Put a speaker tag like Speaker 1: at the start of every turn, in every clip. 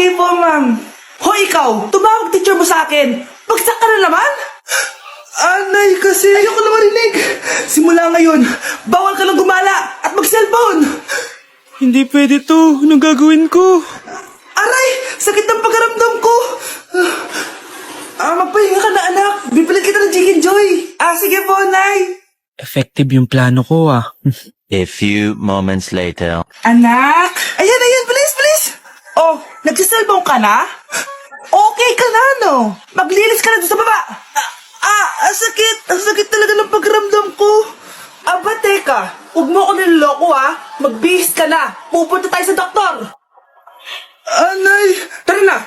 Speaker 1: Okay po, ma'am. Hoy, ikaw! Tumawag teacher mo sa akin! Bagsak ka na naman? Nay, kasi ayoko na marinig. Simula ngayon, bawal ka lang gumala at mag-cellphone.
Speaker 2: Hindi pwede to. Anong gagawin ko?
Speaker 1: Aray! Sakit ng pagkaramdam ko! Magpahinga ka na, anak. Bipilit kita ng Chicken Joy. Sige po, Nay.
Speaker 2: Effective yung plano ko
Speaker 3: A few moments later.
Speaker 1: Anak! Ayan, please! Oh, nagsiselfone ka na? Okay ka na, no? Maglinis ka na doon sa baba. Sakit. Ang sakit talaga ng pagramdam ko. Teka. Huwag mo ako niloloko, ha? Magbihis ka na. Pupunta tayo sa doktor. Nay! Tara na.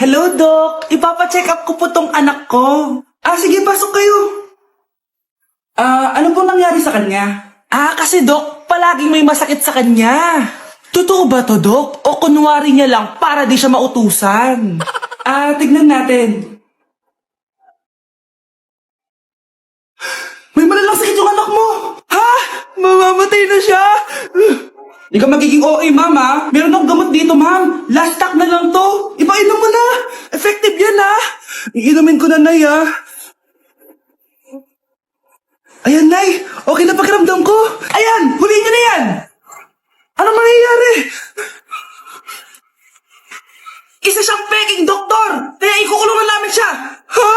Speaker 1: Hello, Doc. Ipapacheck up ko po tong anak ko. Sige, pasok kayo. Ano po nangyari sa kanya? Kasi Doc, palaging may masakit sa kanya. Totoo ba to, Doc? O kunwari niya lang para di siya mautusan? Tignan natin. May malalang sakit yung anak mo! Ha? Mamamatay na siya? Di ka magiging OA, ma'am, ha? Meron akong gamot dito, ma'am. Last stock na lang to. Ipainom mo na. Effective yan, ha? Iinumin ko na, Nay, ha? Ayan, Nay. Okay na pakiramdam ko. Ayan, huliin niyo na yan. Ano mangyayari? Isa siyang peking doktor. Kaya ikukulong na namin siya. Ha?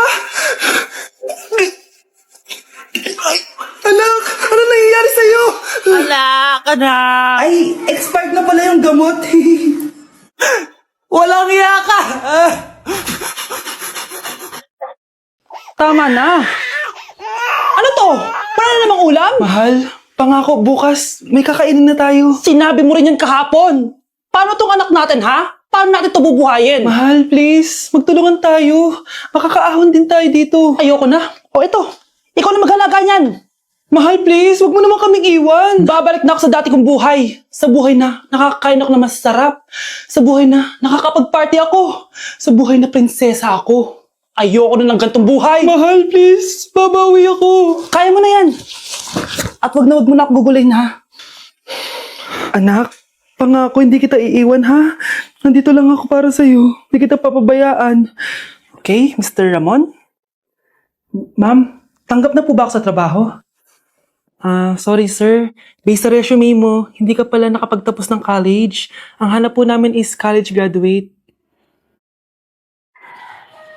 Speaker 1: Ay, anak, ano nangyayari sa'yo?
Speaker 2: anak!
Speaker 1: Ay, expired na pala yung gamot. Walang iya ka.
Speaker 2: Tama na. Ano to? Wala na namang ulam?
Speaker 1: Mahal, pangako bukas may kakainin na tayo.
Speaker 2: Sinabi mo rin yan kahapon. Paano tong anak natin, ha? Paano natin ito bubuhayin?
Speaker 1: Mahal, please, magtulungan tayo. Makakaahon din tayo dito.
Speaker 2: Ayoko na. O ito, ikaw na maghalaga niyan.
Speaker 1: Mahal, please, wag mo naman kaming iwan.
Speaker 2: Babalik na ako sa dati kong buhay. Sa buhay na nakakain ako na masarap. Sa buhay na nakakapag-party ako. Sa buhay na prinsesa ako. Ayoko na ng gantong buhay.
Speaker 1: Mahal, please, babawi ako.
Speaker 2: Kaya mo na yan. At wag mo na ako gugulin, ha?
Speaker 1: Anak, pangako hindi kita iiwan, ha? Nandito lang ako para sa'yo. Hindi kita papabayaan.
Speaker 2: Okay, Mr. Ramon?
Speaker 1: Ma'am, tanggap na po ba ako sa trabaho?
Speaker 2: Sorry sir. Based sa resume mo, hindi ka pala nakapagtapos ng college. Ang hanap po namin is college graduate.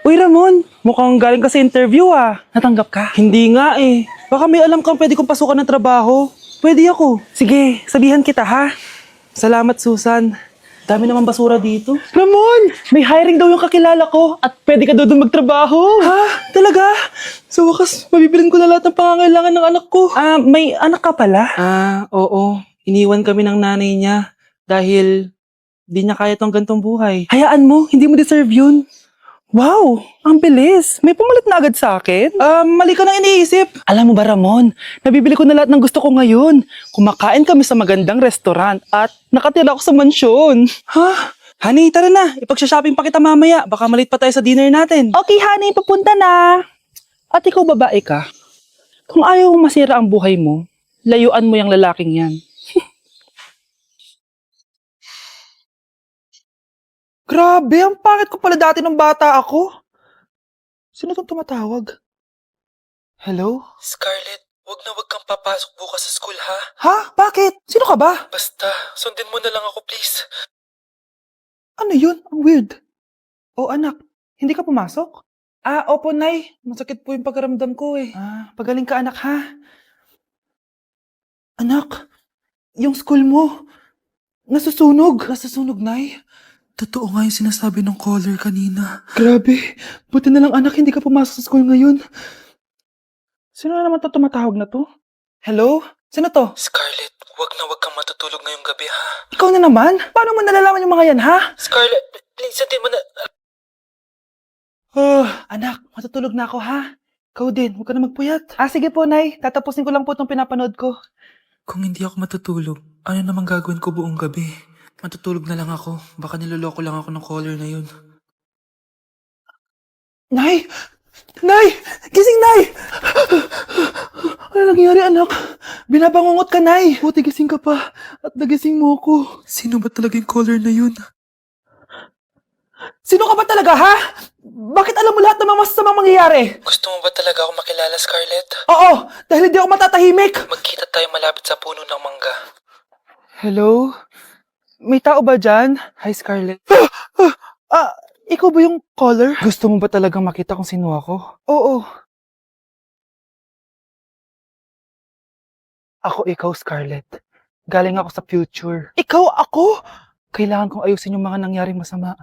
Speaker 2: Uy Ramon, mukhang galing ka sa interview Natanggap ka? Hindi nga eh. Baka may alam kang pwede kong pasukan ng trabaho. Pwede ako. Sige, sabihan kita ha. Salamat Susan. Dami naman basura dito. Ramon, may hiring daw yung kakilala ko at pwede ka daw doon magtrabaho.
Speaker 1: Ha? Talaga? Sa wakas, mabibilin ko na lahat ng pangangailangan ng anak ko.
Speaker 2: May anak ka pala?
Speaker 1: Oo. Iniwan kami ng nanay niya dahil di niya kaya tong gantong buhay.
Speaker 2: Hayaan mo, hindi mo deserve yun. Wow, ang bilis. May pumalit na agad sa akin.
Speaker 1: Mali ka nang iniisip.
Speaker 2: Alam mo ba Ramon, nabibili ko na lahat ng gusto ko ngayon. Kumakain kami sa magandang restaurant at nakatira ako sa mansyon.
Speaker 1: Ha?
Speaker 2: Honey, tara na. Ipagsha-shopping pa kita mamaya. Baka malate pa tayo sa dinner natin. Okay, honey, papunta na. At ikaw babae ka. Kung ayaw mong masira ang buhay mo, layuan mo yung lalaking yan.
Speaker 1: Grabe, ang pangit ko pala dati nung bata ako. Sino tong tumatawag? Hello?
Speaker 2: Scarlett, wag kang papasok bukas sa school ha.
Speaker 1: Ha? Bakit? Sino ka ba?
Speaker 2: Basta, sundin mo na lang ako please.
Speaker 1: Ano yun? Ang weird. Oh anak, hindi ka pumasok? Opo Nay. Masakit po yung pagkaramdam ko eh. Pagaling ka anak ha. Anak, yung school mo, nasusunog. Nasusunog, Nay? Totoo nga yung sinasabi ng caller kanina. Grabe. Buti na lang anak, hindi ka pumasok sa school ngayon. Sino na naman to tumatawag na to? Hello? Sino to?
Speaker 2: Scarlett, wag kang matutulog ngayong gabi ha.
Speaker 1: Ikaw na naman? Paano mo nalalaman yung mga yan, ha?
Speaker 2: Scarlett, please sundin mo na.
Speaker 1: Anak, matutulog na ako, ha? Ikaw din, huwag ka na magpuyat. Sige po, Nay. Tatapusin ko lang po itong pinapanood ko.
Speaker 4: Kung hindi ako matutulog, ano namang gagawin ko buong gabi? Matutulog na lang ako. Baka niloloko lang ako ng caller na yun.
Speaker 1: Nay! Nay! Gising, Nay! Ano nangyari, anak? Binabangungot ka, Nay. Buti gising ka pa. At nagising mo ko.
Speaker 4: Sino ba talaga yung caller na yun?
Speaker 2: Sino ka ba talaga, ha? Bakit alam mo lahat ng mga masasamang mangyayari?
Speaker 4: Gusto mo ba talaga ako makilala, Scarlett?
Speaker 2: Oo, dahil hindi ako matatahimik.
Speaker 4: Magkita tayo malapit sa puno ng mangga.
Speaker 2: Hello? May tao ba dyan? Hi, Scarlett. Ikaw ba yung caller? Gusto mo ba talagang makita kung sino ako? Oo. Ako ikaw, Scarlett. Galing ako sa future. Ikaw ako? Kailangan kong ayusin yung mga nangyaring masama.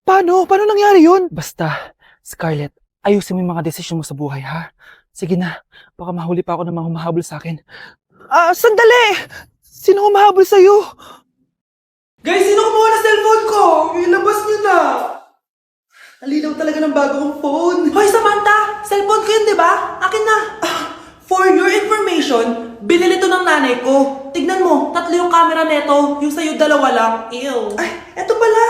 Speaker 2: Paano? Paano nangyari yun? Basta, Scarlett, ayusin mo yung mga desisyon mo sa buhay, ha? Sige na, baka mahuli pa ako ng mga humahabol sa akin. Sandali! Sino humahabol sa'yo?
Speaker 1: Guys, sino kumuha na cellphone ko? Ilabas niyo na. Alinaw talaga ng bago kong phone. Hoy, Samantha! Cellphone ko yun, di ba? Akin na. For your information, binili to ng nanay ko. Tignan mo, 3 yung camera neto. Yung sa'yo, 2 lang. Ew. Ay, eto pala.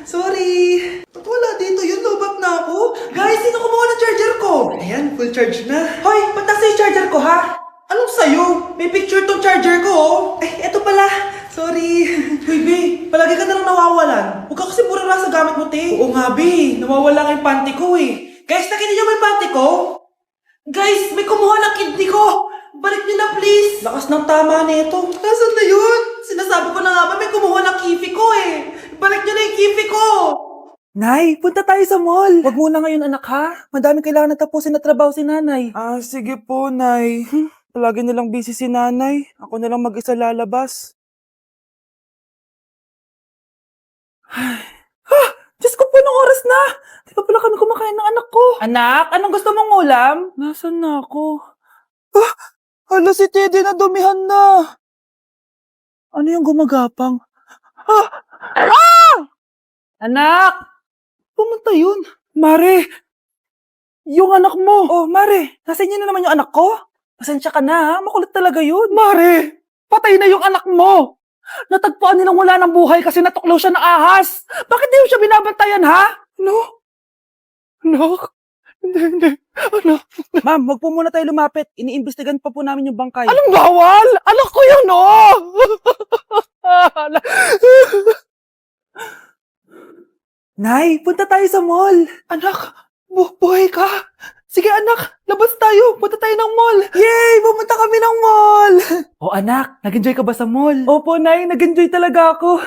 Speaker 1: Sorry. Ba't wala dito yun? Lobap na ako. Guys, sino kumuha ng charger ko? Ayan, full charge na. Hoy, ba't nasa yung charger ko, ha? Anong sa'yo? May picture tong charger ko, oh. Ay, eto pala. Sorry. Hoy, B, palagi ka na lang nawawalan. Huwag ka kasi burara sa gamit mo, te. Oo nga, B. Nawawala nga yung panty ko, eh. Guys, nakita niyo ba yung panty ko? Guys, may kumuha ng kidney ko. Balik niyo na, please. Lakas ng tama nito. Nasaan na yun? Sinasabi ko na nga ba, may kumuha ng kifi ko, eh. Balik niyo na yung kifi ko.
Speaker 2: Nay, punta tayo sa mall. Wag muna ngayon, anak, ha? Madami kailangan na tapusin na trabaho si nanay. Sige po, Nay. Palagi nilang busy si nanay. Ako na lang mag-isa lalabas. Diyos ko po, anong oras na? Di ba pala kami kumakain ng anak ko? Anak, anong gusto mong ulam? Nasaan na ako? Hala, si Teddy na dumihan na. Ano yung gumagapang? Anak! Pumunta yun. Mare! Yung anak mo! Oh, Mare! Nasa inyo na naman yung anak ko? Pasensya ka na, ha? Makulit talaga yun. Mare! Patay na yung anak mo! Natagpuan nilang wala ng buhay kasi natuklaw siya ng ahas. Bakit di mo siya binabantayan, ha? No? Anak? Hindi. Anak? Ma'am, wag po muna tayo lumapit. Iniimbestigan pa po namin yung bangkay. Anong bawal? Anak ko yun, oh! Nay, punta tayo sa mall. Anak, buhay ka? Sige anak, labas tayo. Punta tayo ng mall. Yay! Pumunta kami ng mall. Oh anak, nag-enjoy ka ba sa mall? Opo, Nay. Nag-enjoy talaga ako.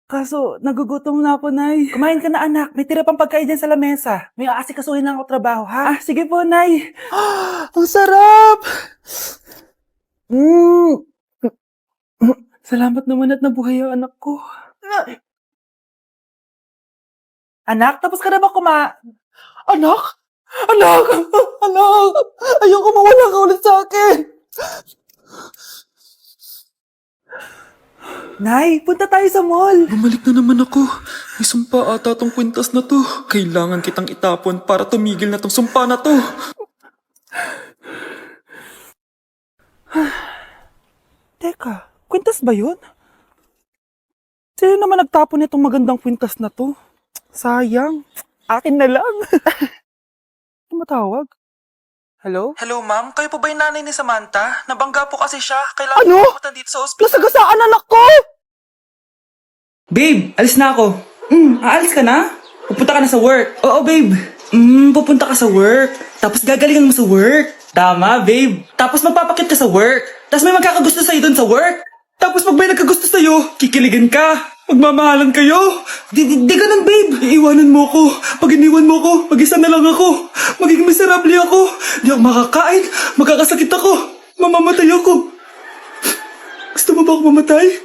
Speaker 2: Kaso, nagugutom na ako, Nay. Kumain ka na, anak. May tira pang pagkain dyan sa lamesa. May aasikasuhin na ako trabaho, ha? Sige po, Nay. Ang sarap! Salamat naman at nabuhay ang anak ko. Anak, tapos ka na ba Anak! Anak! Anak! Ayoko mawala ka ulit sa akin! Nay, punta tayo sa mall.
Speaker 4: Bumalik na naman ako. May sumpa ata tong kwintas na to. Kailangan kitang itapon para tumigil na tong sumpa na to.
Speaker 2: Teka, kwintas ba yun? Sino naman nagtapon nitong magandang kwintas na to? Sayang. Akin na lang. Tumatawag? Hello?
Speaker 1: Hello, ma'am. Kayo po ba yung nanay ni Samantha? Nabangga po kasi siya. Kailangan
Speaker 2: Ano?
Speaker 1: pumunta dito sa ospital.
Speaker 2: Nasagasaan anak ko!
Speaker 1: Babe, alis na ako. Aalis ka na? Pupunta ka na sa work. Oo, babe. Pupunta ka sa work. Tapos gagalingan mo sa work. Tama, babe. Tapos magpapakit ka sa work. Tapos may magkakagusto sa'yo dun sa work. Tapos pag may nagkagusto sa'yo, kikiligan ka. Magmamahalan kayo. Di ganun, babe. Iiwanan mo ako. Pag iniwan mo ako, mag-isa na lang ako. Magiging miserable ako. Di ako makakain. Magkakasakit ako. Mamamatay ako. Gusto mo ba ako mamatay?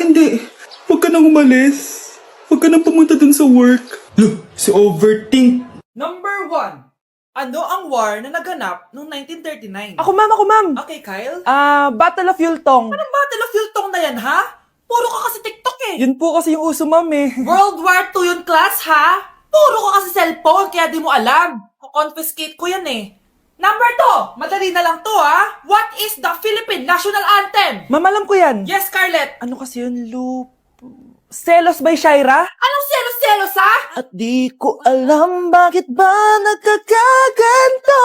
Speaker 1: Hindi. Huwag ka nang umalis. Huwag ka nang pumunta dun sa work. Look, si overthink.
Speaker 2: Number 1. Ano ang war na naganap noong 1939? Ako, ma'am. Okay, Kyle? Battle of Yultong. Anong Battle of Yultong na yan, ha? Puro ka kasi TikTok eh. Yun po kasi yung uso, ma'am eh. World War II yun, class, ha? Puro ka kasi cellphone, kaya di mo alam. Confiscate ko yan eh. Number 2, madali na lang to, ha? What is the Philippine National Anthem? Ma'am, alam ko yan. Yes, Scarlett. Ano kasi yun, Selos by Shaira? Anong selos-selos, ha? At di ko alam bakit ba nagkakaganto.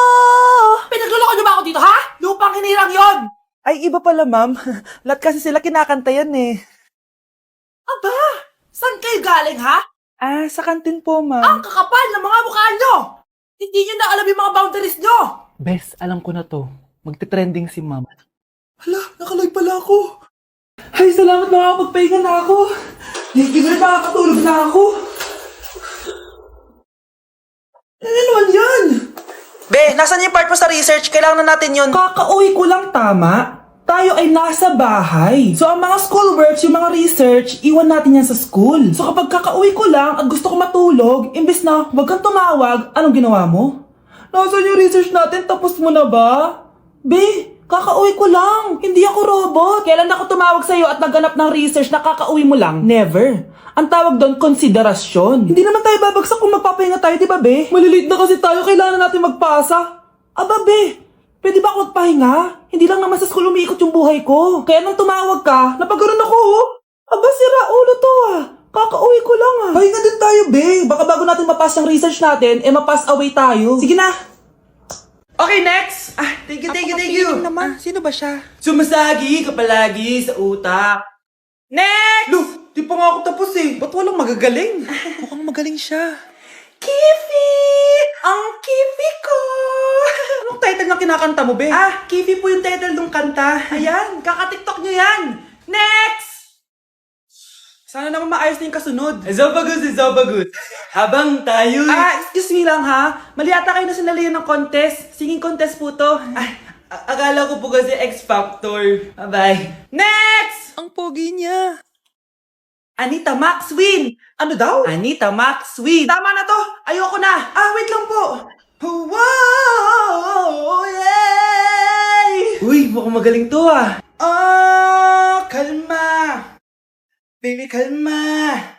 Speaker 2: Pinagluloko niyo ba ako dito, ha? Lupang hinirang yon. Ay, iba pala, ma'am. Lahat kasi sila kinakanta yan eh. Aba, saan kayo galing, ha? Sa kantin po, ma'am.
Speaker 1: Ang kakapal ng mga mukha nyo! Hindi nyo na alam yung mga boundaries nyo!
Speaker 2: Bes, alam ko na to. Magte-trending si ma'am.
Speaker 1: Hala, nakalive pala ako.
Speaker 2: Ay, salamat, makakapagpahinga na ako.
Speaker 1: Hindi ko na makakatulog na ako. Ano naman yan?
Speaker 2: Be, nasan yung part mo sa research? Kailangan na natin yun.
Speaker 1: Kakauwi ko lang, tama? Tayo ay nasa bahay. So, ang mga schoolworks, yung mga research, iwan natin yan sa school. So, kapag kakauwi ko lang at gusto ko matulog, imbes na wag kang tumawag, anong ginawa mo? Nasaan yung research natin? Tapos mo na ba? Be, kakauwi ko lang. Hindi ako robot. Kailan ako tumawag sa'yo at naghanap ng research na kakauwi mo lang? Never. Ang tawag doon, konsiderasyon. Hindi naman tayo babagsak kung magpapahinga tayo, di ba, be? Malilate na kasi tayo, kailangan natin magpasa. Aba, be, pwede ba ako magpahinga? Hindi lang naman sa school umiikot yung buhay ko. Kaya nung tumawag ka, napagano'n ako, oh. Aba, sira ulo to, ah. Kakauwi ko lang, ah. Pahinga din tayo, be. Baka bago natin mapass yung research natin, mapass away tayo. Sige na. Okay, next. Thank you.
Speaker 2: naman. Sino ba siya?
Speaker 1: Sumasagi ka palagi sa utak. Next! Look, di pa nga ako tapos eh. Ba't walang magagaling?
Speaker 2: Mukhang magaling siya.
Speaker 1: Kifi! Ang Kifi ko! Anong title ng kinakanta mo, be? Kifi po yung title ng kanta. Ayan, kaka-tiktok nyo yan. Next! Sana naman maayos na yung kasunod. Zobagut. Habang tayo... excuse me lang ha. Mali ata kayo na sinalihan ng contest. Singing contest po to. Akala ko po kasi X Factor. Bye. Next!
Speaker 2: Ang pogi niya.
Speaker 1: Anita Max win! Ano daw? Anita Max win! Tama na to! Ayoko na! Wait lang po! Wow! Yay! Uy, mukhang magaling to ah! Kalma! Baby, kalma!